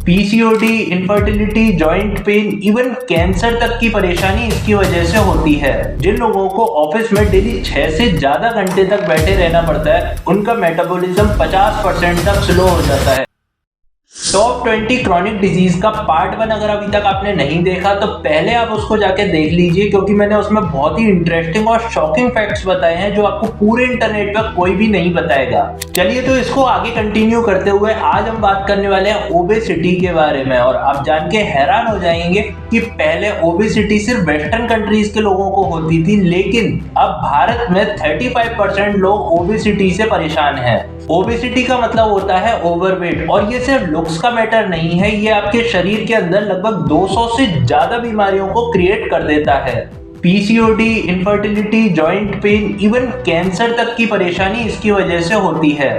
PCOD, infertility, joint pain, even cancer तक की परेशानी इसकी वजह से होती है। जिन लोगों को ऑफिस में डेली 6 से ज्यादा घंटे तक बैठे रहना पड़ता है, उनका मेटाबॉलिज्म 50% तक स्लो हो जाता है। टॉप 20 क्रॉनिक डिजीज का पार्ट 1 अगर अभी तक आपने नहीं देखा तो पहले आप उसको जाके देख लीजिए, क्योंकि मैंने उसमें बहुत ही इंटरेस्टिंग और शॉकिंग फैक्ट्स बताए हैं जो आपको पूरे इंटरनेट पर कोई भी नहीं बताएगा। चलिए तो इसको आगे कंटिन्यू करते हुए आज हम बात करने वाले हैं ओबेसिटी के बारे में। और आप जान के हैरान हो जाएंगे कि पहले ओबेसिटी सिर्फ वेस्टर्न कंट्रीज के लोगों को होती थी, लेकिन अब भारत में 35% लोग ओबेसिटी से परेशान हैं। ओबेसिटी का मतलब होता है ओवरवेट, और ये सिर्फ लुक्स का मैटर नहीं है, ये आपके शरीर के अंदर लगभग 200 से ज्यादा बीमारियों को क्रिएट कर देता है। PCOD, infertility, joint pain, even cancer तक की परेशानी इसकी वजह से होती है।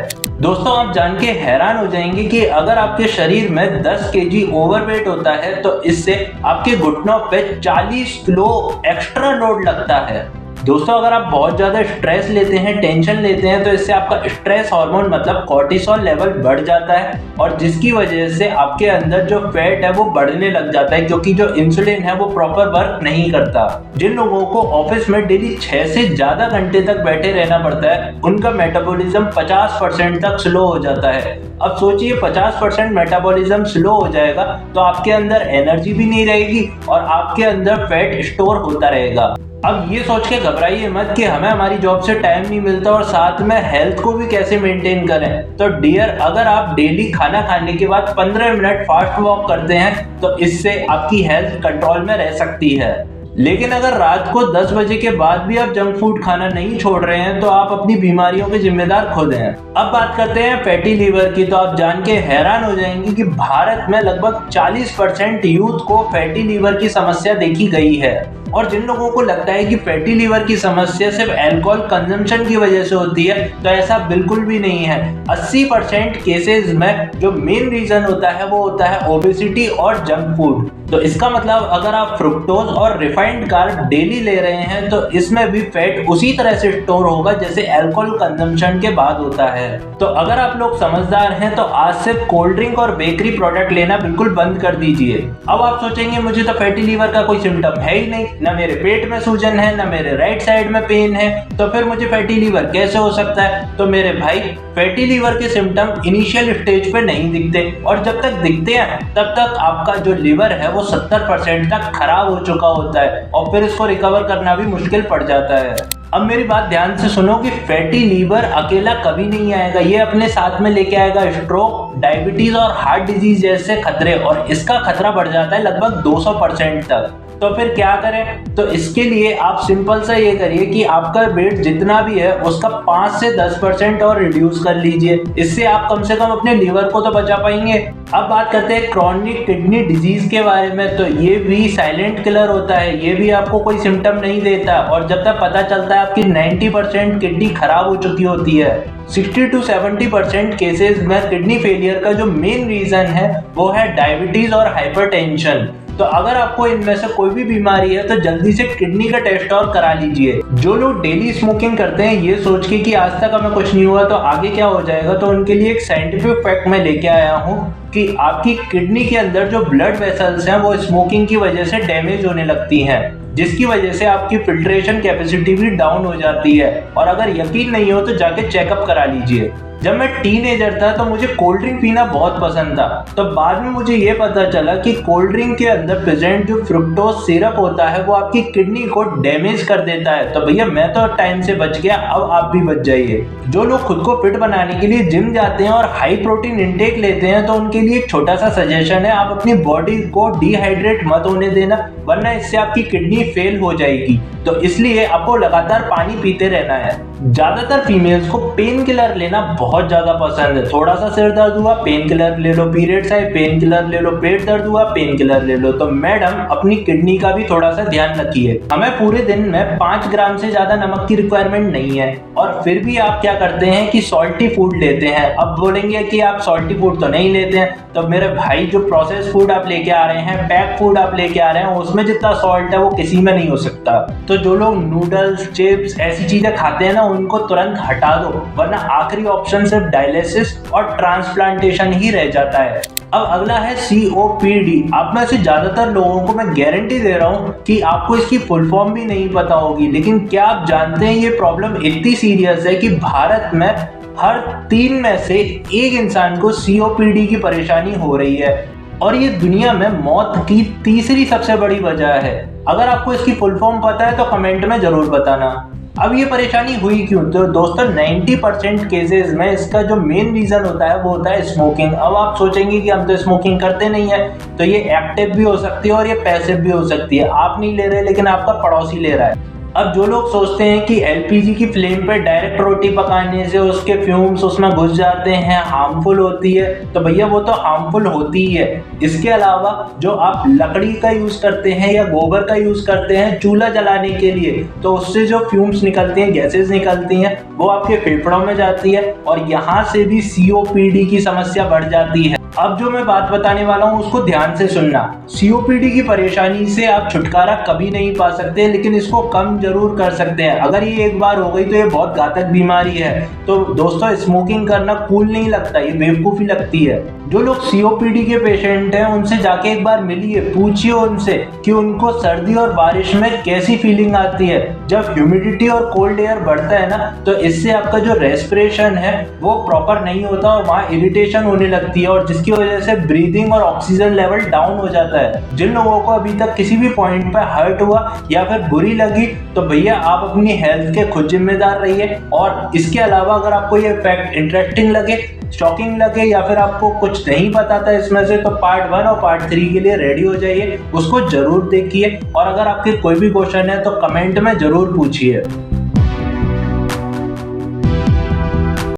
दोस्तों आप जान के हैरान हो जाएंगे कि अगर आपके शरीर में 10 केजी ओवरवेट होता है तो इससे आपके घुटनों पे 40 किलो एक्स्ट्रा लोड लगता है। दोस्तों अगर आप बहुत ज्यादा स्ट्रेस लेते हैं, टेंशन लेते हैं, तो इससे आपका स्ट्रेस हार्मोन मतलब कॉर्टिसोल लेवल बढ़ जाता है, और जिसकी वजह से आपके अंदर जो फैट है वो बढ़ने लग जाता है, क्योंकि जो इंसुलिन है वो प्रॉपर वर्क नहीं करता। जिन लोगों को ऑफिस में डेली 6 से ज्यादा घंटे तक बैठे रहना पड़ता है, उनका मेटाबॉलिज्म 50% तक स्लो हो जाता है। अब सोचिए 50% मेटाबॉलिज्म स्लो हो जाएगा तो आपके अंदर एनर्जी भी नहीं रहेगी और आपके अंदर फैट स्टोर होता रहेगा। अब ये सोच के घबराइए मत कि हमें हमारी जॉब से टाइम नहीं मिलता और साथ में हेल्थ को भी कैसे मेंटेन करें। तो डियर, अगर आप डेली खाना खाने के बाद 15 मिनट फास्ट वॉक करते हैं तो इससे आपकी हेल्थ कंट्रोल में रह सकती है। लेकिन अगर रात को 10 बजे के बाद भी आप जंक फूड खाना नहीं छोड़ रहे हैं तो आप अपनी बीमारियों के जिम्मेदार खुद हैं। अब बात करते हैं फैटी लीवर की। तो आप जान के हैरान हो जाएंगे कि भारत में लगभग 40% यूथ को फैटी लीवर की समस्या देखी गई है। और जिन लोगों को लगता है कि फैटी लीवर की समस्या सिर्फ अल्कोहल कंजम्पशन की वजह से होती है, तो ऐसा बिल्कुल भी नहीं है। 80% केसेस में जो मेन रीजन होता है वो होता है ओबेसिटी और जंक फूड। तो इसका मतलब अगर आप फ्रुक्टोज और रिफाइंड कार्ब डेली ले रहे हैं तो इसमें भी फैट उसी तरह से स्टोर होगा जैसे अल्कोहल कंजम्पशन के बाद होता है। तो अगर आप लोग समझदार हैं तो आज से कोल्ड ड्रिंक और बेकरी प्रोडक्ट लेना बिल्कुल बंद कर दीजिए। अब आप सोचेंगे मुझे तो फैटी लीवर का कोई सिम्टम है ही नहीं, ना मेरे पेट में सूजन है, ना मेरे राइट साइड में पेन है, तो फिर मुझे फैटी लीवर कैसे हो सकता है? तो मेरे भाई, फैटी लीवर के सिम्टम इनिशियल स्टेज पे नहीं दिखते, और जब तक दिखते हैं तब तक आपका जो लीवर है वो 70% तक खराब हो चुका होता है, और फिर इसको रिकवर करना भी मुश्किल पड़ जाता है। अब मेरी बात ध्यान से सुनो कि फैटी लीवर अकेला कभी नहीं आएगा, ये अपने साथ में लेके आएगा स्ट्रोक, डायबिटीज और हार्ट डिजीज जैसे खतरे, और इसका खतरा बढ़ जाता है लगभग 200% तक। तो फिर क्या करें? तो इसके लिए आप सिंपल सा ये करिए कि आपका वेट जितना भी है उसका 5 से 10% और रिड्यूस कर लीजिए। इससे आप कम से कम अपने लीवर को तो बचा पाएंगे। अब बात करते हैं क्रॉनिक किडनी डिजीज के बारे में। तो ये भी साइलेंट किलर होता है, ये भी आपको कोई सिम्टम नहीं देता, और जब तक पता चलता है आपकी 90% किडनी खराब हो चुकी होती है। 60 to 70% केसेस में किडनी फेलियर का जो मेन रीजन है वो है डायबिटीज और हाइपरटेंशन। तो अगर आपको इनमें से कोई भी बीमारी है तो जल्दी से किडनी का टेस्ट और करा लीजिए। जो लोग डेली स्मोकिंग करते हैं ये सोच के कि आज तक हमें कुछ नहीं हुआ तो आगे क्या हो जाएगा, तो उनके लिए एक साइंटिफिक फैक्ट मैं लेके आया हूँ कि आपकी किडनी के अंदर जो ब्लड वेसल्स हैं वो स्मोकिंग की वजह से डैमेज होने लगती हैं, जिसकी वजह से आपकी फिल्ट्रेशन कैपेसिटी भी डाउन हो जाती है। और अगर यकीन नहीं हो तो जाके चेकअप करा लीजिए। जब मैं टीनेजर था तो मुझे कोल्ड ड्रिंक पीना बहुत पसंद था, तो बाद में मुझे ये पता चला कि कोल्ड ड्रिंक के अंदर प्रेजेंट जो फ्रुक्टोज सिरप होता है वो आपकी किडनी को डैमेज कर देता है। तो भैया मैं तो टाइम से बच गया, अब आप भी बच जाइए। जो लोग खुद को फिट बनाने के लिए जिम जाते हैं और हाई प्रोटीन इंटेक लेते हैं तो उनके लिए एक छोटा सा सजेशन है, आप अपनी बॉडी को डिहाइड्रेट मत होने देना, वरना इससे आपकी किडनी फेल हो जाएगी। तो इसलिए आपको लगातार पानी पीते रहना है। ज्यादातर फीमेल्स को पेन किलर लेना बहुत ज्यादा पसंद है। थोड़ा सा सिर दर्द हुआ, पेन किलर ले लो, पीरियड्स आए, पेन किलर ले लो, पेट दर्द हुआ, पेन किलर ले लो। तो मैडम अपनी किडनी का भी थोड़ा सा ध्यान रखिए। हमें पूरे दिन में 5 ग्राम से ज्यादा नमक की रिक्वायरमेंट नहीं है, और फिर भी आप क्या करते हैं कि सॉल्टी फूड लेते हैं। अब बोलेंगे कि आप सॉल्टी फूड तो नहीं लेते हैं, तो मेरे भाई जो प्रोसेस फूड आप लेके आ रहे हैं, पैक फूड आप लेके आ रहे हैं, उसमें जितना सॉल्ट है वो किसी में नहीं हो सकता। तो जो लोग नूडल्स, चिप्स ऐसी चीजें खाते हैं ना, उनको तुरंत हटा दो, वरना आखिरी ऑप्शन सिर्फ डायलिसिस और ट्रांसप्लांटेशन ही रह जाता है। अब अगला है COPD। आप में से ज्यादातर लोगों को मैं गारंटी दे रहा हूँ कि आपको इसकी फुल फॉर्म भी नहीं पता होगी, लेकिन क्या आप जानते हैं ये प्रॉब्लम इतनी सीरियस है कि भारत में हर 3 में से 1 इंसान को COPD की परेशानी हो रही है और ये दुनिया में मौत की तीसरी सबसे बड़ी वजह है। अगर आपको इसकी फुल फॉर्म पता है तो कमेंट में जरूर बताना। अब ये परेशानी हुई क्यों? तो दोस्तों 90% केसेस में इसका जो मेन रीजन होता है वो होता है स्मोकिंग। अब आप सोचेंगे कि हम तो स्मोकिंग करते नहीं है, तो ये एक्टिव भी हो सकती है और ये पैसिव भी हो सकती है। आप नहीं ले रहे लेकिन आपका पड़ोसी ले रहा है। अब जो लोग सोचते हैं कि LPG की फ्लेम पे डायरेक्ट रोटी पकाने से उसके फ्यूम्स उसमें घुस जाते हैं, हार्मफुल होती है, तो भैया वो तो हार्मफुल होती ही है। इसके अलावा जो आप लकड़ी का यूज करते हैं या गोबर का यूज करते हैं चूल्हा जलाने के लिए, तो उससे जो फ्यूम्स निकलती हैं, गैसेस निकलती हैं, वो आपके फेफड़ों में जाती है और यहाँ से भी COPD की समस्या बढ़ जाती है। अब जो मैं बात बताने वाला हूँ उसको ध्यान से सुनना। COPD की परेशानी से आप छुटकारा कभी नहीं पा सकते, लेकिन इसको कम जरूर कर सकते हैं। अगर ये एक बार हो गई तो ये बहुत घातक बीमारी है। तो दोस्तों स्मोकिंग करना कूल नहीं लगता, ये बेवकूफ़ी लगती है। जो लोग COPD के पेशेंट हैं उनसे जाके एक बार मिलिए, पूछिए उनसे कि उनको सर्दी और बारिश में कैसी फीलिंग आती है। जब ह्यूमिडिटी और कोल्ड एयर बढ़ता है ना, तो इससे आपका जो रेस्पिरेशन है वो प्रॉपर नहीं होता और वहाँ इरिटेशन होने लगती है और जिसकी वजह से ब्रीदिंग और ऑक्सीजन लेवल डाउन हो जाता है। जिन लोगों को अभी तक किसी भी पॉइंट पर हर्ट हुआ या फिर बुरी लगी, तो भैया आप अपनी हेल्थ के खुद जिम्मेदार रहिए। और इसके अलावा अगर आपको ये फैक्ट इंटरेस्टिंग लगे, शॉकिंग लगे या फिर आपको कुछ नहीं पता था इसमें से, तो पार्ट 1 और पार्ट 3 के लिए रेडी हो जाइए, उसको जरूर देखिए। और अगर आपके कोई भी क्वेश्चन है तो कमेंट में जरूर पूछिए।